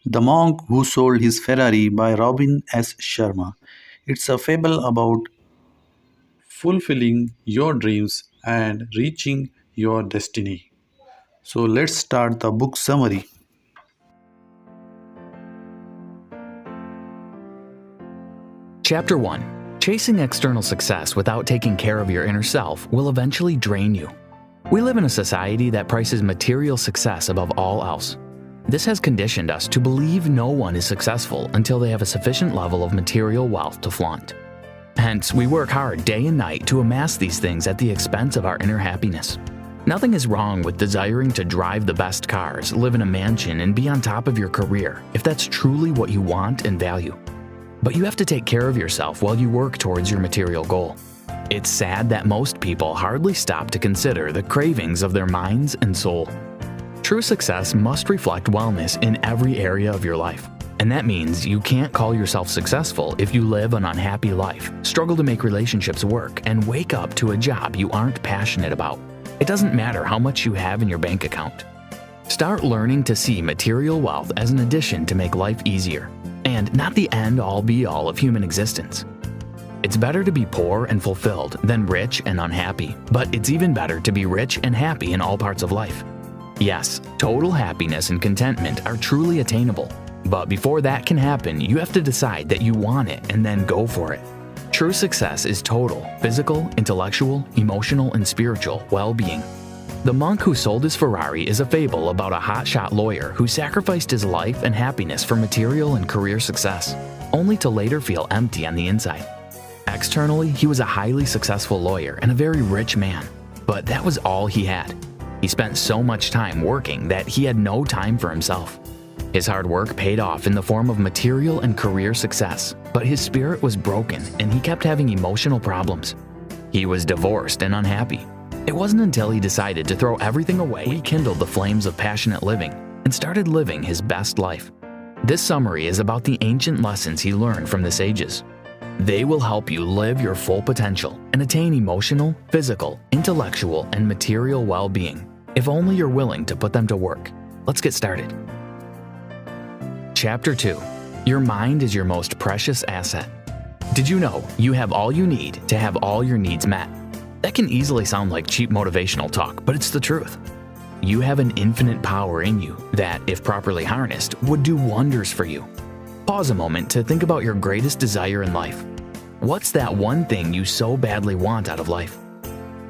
The Monk Who Sold His Ferrari by Robin S. Sharma. It's a fable about fulfilling your dreams and reaching your destiny. So let's start the book summary. Chapter 1. Chasing external success without taking care of your inner self will eventually drain you. We live in a society that prices material success above all else. This has conditioned us to believe no one is successful until they have a sufficient level of material wealth to flaunt. Hence, we work hard day and night to amass these things at the expense of our inner happiness. Nothing is wrong with desiring to drive the best cars, live in a mansion, and be on top of your career if that's truly what you want and value. But you have to take care of yourself while you work towards your material goal. It's sad that most people hardly stop to consider the cravings of their minds and soul. True success must reflect wellness in every area of your life. And that means you can't call yourself successful if you live an unhappy life, struggle to make relationships work, and wake up to a job you aren't passionate about. It doesn't matter how much you have in your bank account. Start learning to see material wealth as an addition to make life easier, and not the end-all be-all of human existence. It's better to be poor and fulfilled than rich and unhappy, but it's even better to be rich and happy in all parts of life. Yes, total happiness and contentment are truly attainable, but before that can happen, you have to decide that you want it and then go for it. True success is total, physical, intellectual, emotional, and spiritual well-being. The Monk Who Sold His Ferrari is a fable about a hotshot lawyer who sacrificed his life and happiness for material and career success, only to later feel empty on the inside. Externally, he was a highly successful lawyer and a very rich man, but that was all he had. He spent so much time working that he had no time for himself. His hard work paid off in the form of material and career success, but his spirit was broken and he kept having emotional problems. He was divorced and unhappy. It wasn't until he decided to throw everything away he kindled the flames of passionate living and started living his best life. This summary is about the ancient lessons he learned from the sages. They will help you live your full potential and attain emotional, physical, intellectual, and material well-being, if only you're willing to put them to work. Let's get started. Chapter 2. Your mind is your most precious asset. Did you know you have all you need to have all your needs met? That can easily sound like cheap motivational talk, but it's the truth. You have an infinite power in you that, if properly harnessed, would do wonders for you. Pause a moment to think about your greatest desire in life. What's that one thing you so badly want out of life?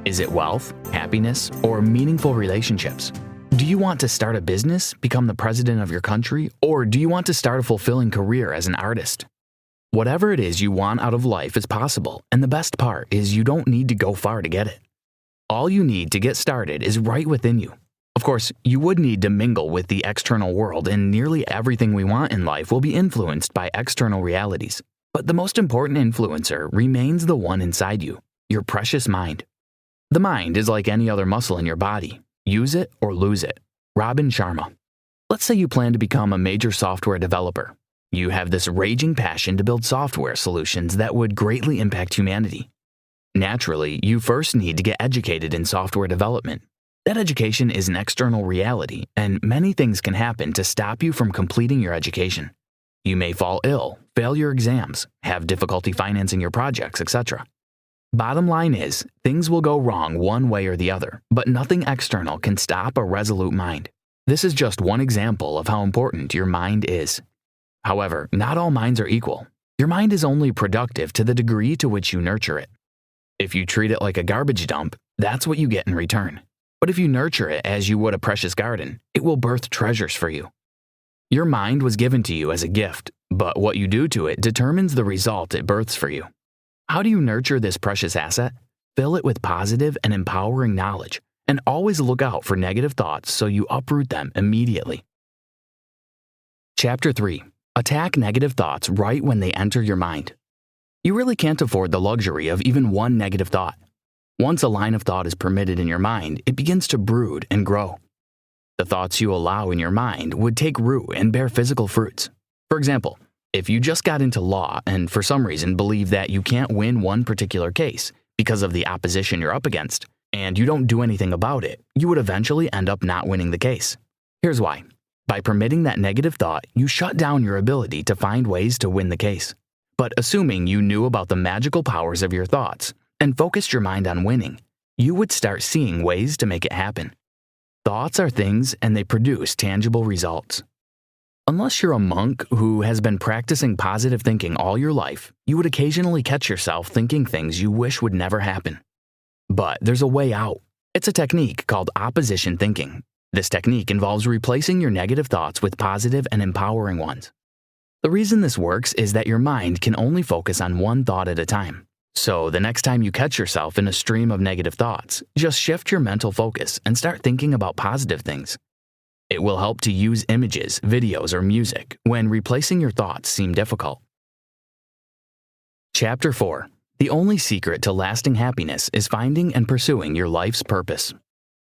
Is it wealth, happiness, or meaningful relationships? Do you want to start a business, become the president of your country, or do you want to start a fulfilling career as an artist? Whatever it is you want out of life is possible, and the best part is you don't need to go far to get it. All you need to get started is right within you. Of course, you would need to mingle with the external world, and nearly everything we want in life will be influenced by external realities. But the most important influencer remains the one inside you, your precious mind. The mind is like any other muscle in your body. Use it or lose it. Ribin Sharma. Let's say you plan to become a major software developer. You have this raging passion to build software solutions that would greatly impact humanity. Naturally, you first need to get educated in software development. That education is an external reality, and many things can happen to stop you from completing your education. You may fall ill, fail your exams, have difficulty financing your projects, etc. Bottom line is, things will go wrong one way or the other, but nothing external can stop a resolute mind. This is just one example of how important your mind is. However, not all minds are equal. Your mind is only productive to the degree to which you nurture it. If you treat it like a garbage dump, that's what you get in return. But if you nurture it as you would a precious garden, it will birth treasures for you. Your mind was given to you as a gift, but what you do to it determines the result it births for you. How do you nurture this precious asset? Fill it with positive and empowering knowledge, and always look out for negative thoughts so you uproot them immediately. Chapter 3. Attack negative thoughts right when they enter your mind. You really can't afford the luxury of even one negative thought. Once a line of thought is permitted in your mind, it begins to brood and grow. The thoughts you allow in your mind would take root and bear physical fruits. For example, if you just got into law and for some reason believe that you can't win one particular case because of the opposition you're up against, and you don't do anything about it, you would eventually end up not winning the case. Here's why. By permitting that negative thought, you shut down your ability to find ways to win the case. But assuming you knew about the magical powers of your thoughts and focused your mind on winning, you would start seeing ways to make it happen. Thoughts are things and they produce tangible results. Unless you're a monk who has been practicing positive thinking all your life, you would occasionally catch yourself thinking things you wish would never happen. But there's a way out. It's a technique called opposition thinking. This technique involves replacing your negative thoughts with positive and empowering ones. The reason this works is that your mind can only focus on one thought at a time. So the next time you catch yourself in a stream of negative thoughts, just shift your mental focus and start thinking about positive things. It will help to use images, videos, or music when replacing your thoughts seem difficult. Chapter 4. The only secret to lasting happiness is finding and pursuing your life's purpose.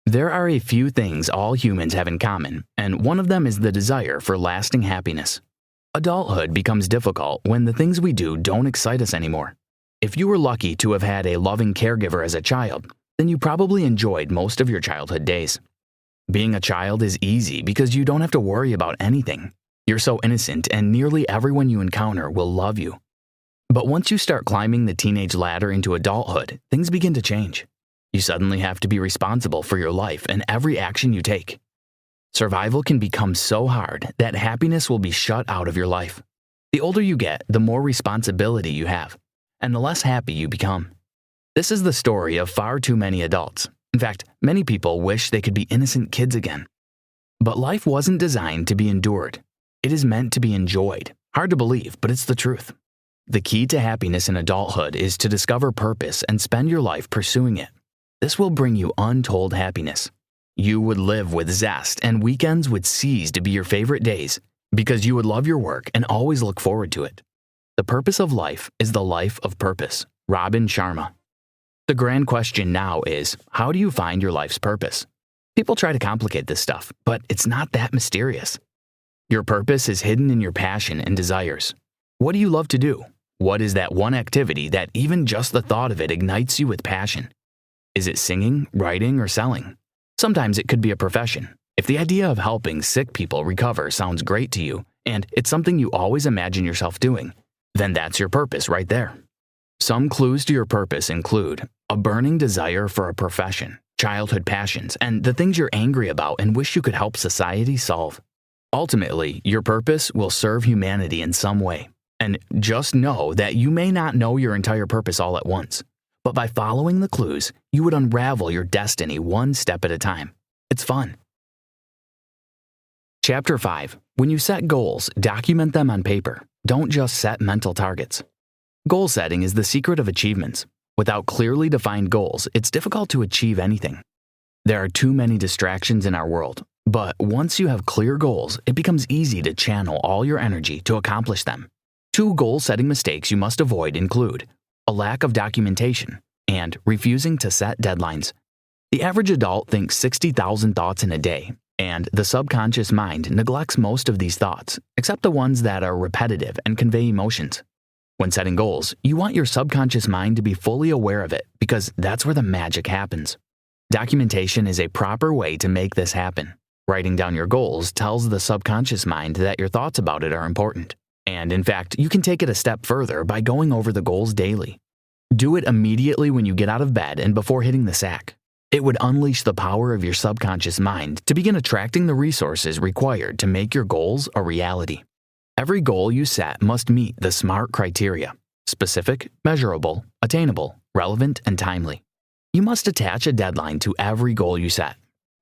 There are a few things all humans have in common, and one of them is the desire for lasting happiness. Adulthood becomes difficult when the things we do don't excite us anymore. If you were lucky to have had a loving caregiver as a child, then you probably enjoyed most of your childhood days. Being a child is easy because you don't have to worry about anything. You're so innocent and nearly everyone you encounter will love you. But once you start climbing the teenage ladder into adulthood, things begin to change. You suddenly have to be responsible for your life and every action you take. Survival can become so hard that happiness will be shut out of your life. The older you get, the more responsibility you have, and the less happy you become. This is the story of far too many adults. In fact, many people wish they could be innocent kids again. But life wasn't designed to be endured. It is meant to be enjoyed. Hard to believe, but it's the truth. The key to happiness in adulthood is to discover purpose and spend your life pursuing it. This will bring you untold happiness. You would live with zest, and weekends would cease to be your favorite days because you would love your work and always look forward to it. The purpose of life is the life of purpose. Ribin Sharma. The grand question now is, how do you find your life's purpose? People try to complicate this stuff, but it's not that mysterious. Your purpose is hidden in your passion and desires. What do you love to do? What is that one activity that even just the thought of it ignites you with passion? Is it singing, writing, or selling? Sometimes it could be a profession. If the idea of helping sick people recover sounds great to you, and it's something you always imagine yourself doing, then that's your purpose right there. Some clues to your purpose include a burning desire for a profession, childhood passions, and the things you're angry about and wish you could help society solve. Ultimately, your purpose will serve humanity in some way. And just know that you may not know your entire purpose all at once. But by following the clues, you would unravel your destiny one step at a time. It's fun. Chapter 5. When you set goals, document them on paper. Don't just set mental targets. Goal setting is the secret of achievements. Without clearly defined goals, it's difficult to achieve anything. There are too many distractions in our world, but once you have clear goals, it becomes easy to channel all your energy to accomplish them. 2 goal-setting mistakes you must avoid include a lack of documentation and refusing to set deadlines. The average adult thinks 60,000 thoughts in a day, and the subconscious mind neglects most of these thoughts, except the ones that are repetitive and convey emotions. When setting goals, you want your subconscious mind to be fully aware of it because that's where the magic happens. Documentation is a proper way to make this happen. Writing down your goals tells the subconscious mind that your thoughts about it are important. And in fact, you can take it a step further by going over the goals daily. Do it immediately when you get out of bed and before hitting the sack. It would unleash the power of your subconscious mind to begin attracting the resources required to make your goals a reality. Every goal you set must meet the SMART criteria: specific, measurable, attainable, relevant, and timely. You must attach a deadline to every goal you set.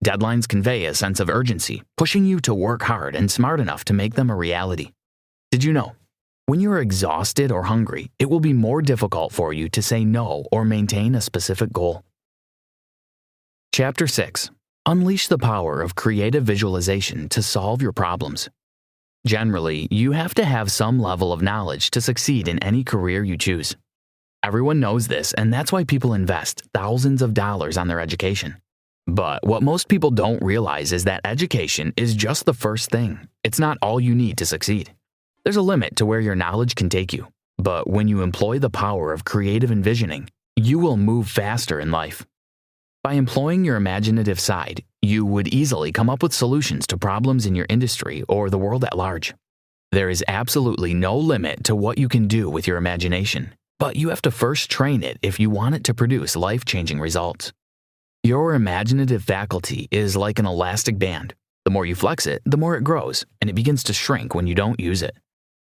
Deadlines convey a sense of urgency, pushing you to work hard and smart enough to make them a reality. Did you know? When you are exhausted or hungry, it will be more difficult for you to say no or maintain a specific goal. Chapter 6. Unleash the power of creative visualization to solve your problems. Generally, you have to have some level of knowledge to succeed in any career you choose. Everyone knows this, and that's why people invest thousands of dollars on their education. But what most people don't realize is that education is just the first thing. It's not all you need to succeed. There's a limit to where your knowledge can take you, but when you employ the power of creative envisioning, you will move faster in life. By employing your imaginative side, You would easily come up with solutions to problems in your industry or the world at large. There is absolutely no limit to what you can do with your imagination, but you have to first train it if you want it to produce life-changing results. Your imaginative faculty is like an elastic band. The more you flex it, the more it grows, and it begins to shrink when you don't use it.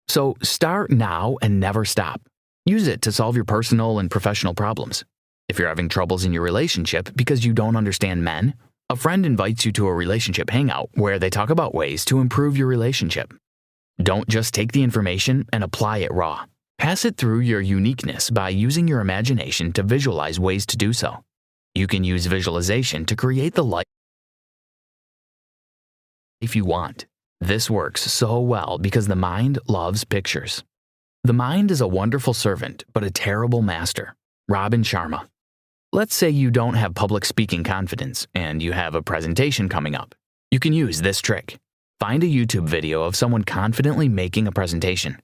So start now and never stop. Use it to solve your personal and professional problems. If you're having troubles in your relationship because you don't understand men, a friend invites you to a relationship hangout where they talk about ways to improve your relationship. Don't just take the information and apply it raw. Pass it through your uniqueness by using your imagination to visualize ways to do so. You can use visualization to create the life you want. This works so well because the mind loves pictures. The mind is a wonderful servant, but a terrible master. Ribin Sharma. Let's say you don't have public speaking confidence and you have a presentation coming up. You can use this trick. Find a YouTube video of someone confidently making a presentation.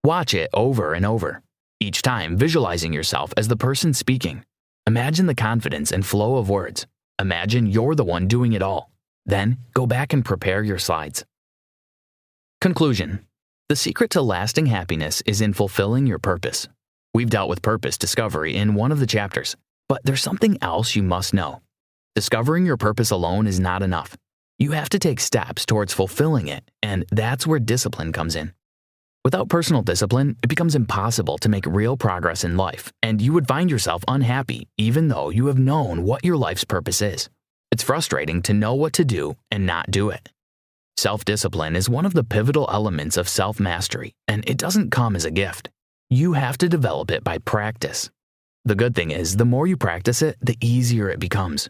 Watch it over and over, each time visualizing yourself as the person speaking. Imagine the confidence and flow of words. Imagine you're the one doing it all. Then go back and prepare your slides. Conclusion. The secret to lasting happiness is in fulfilling your purpose. We've dealt with purpose discovery in one of the chapters, but there's something else you must know. Discovering your purpose alone is not enough. You have to take steps towards fulfilling it, and that's where discipline comes in. Without personal discipline, it becomes impossible to make real progress in life, and you would find yourself unhappy even though you have known what your life's purpose is. It's frustrating to know what to do and not do it. Self-discipline is one of the pivotal elements of self-mastery, and it doesn't come as a gift. You have to develop it by practice. The good thing is, the more you practice it, the easier it becomes.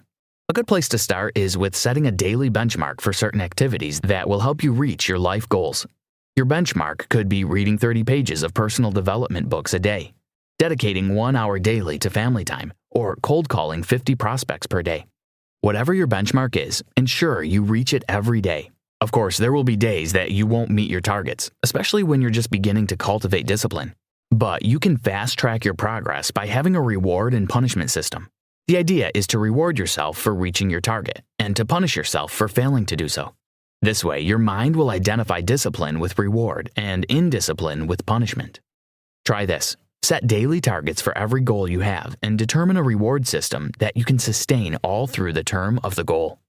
A good place to start is with setting a daily benchmark for certain activities that will help you reach your life goals. Your benchmark could be reading 30 pages of personal development books a day, dedicating 1 hour daily to family time, or cold calling 50 prospects per day. Whatever your benchmark is, ensure you reach it every day. Of course, there will be days that you won't meet your targets, especially when you're just beginning to cultivate discipline. But you can fast-track your progress by having a reward and punishment system. The idea is to reward yourself for reaching your target and to punish yourself for failing to do so. This way, your mind will identify discipline with reward and indiscipline with punishment. Try this. Set daily targets for every goal you have and determine a reward system that you can sustain all through the term of the goal.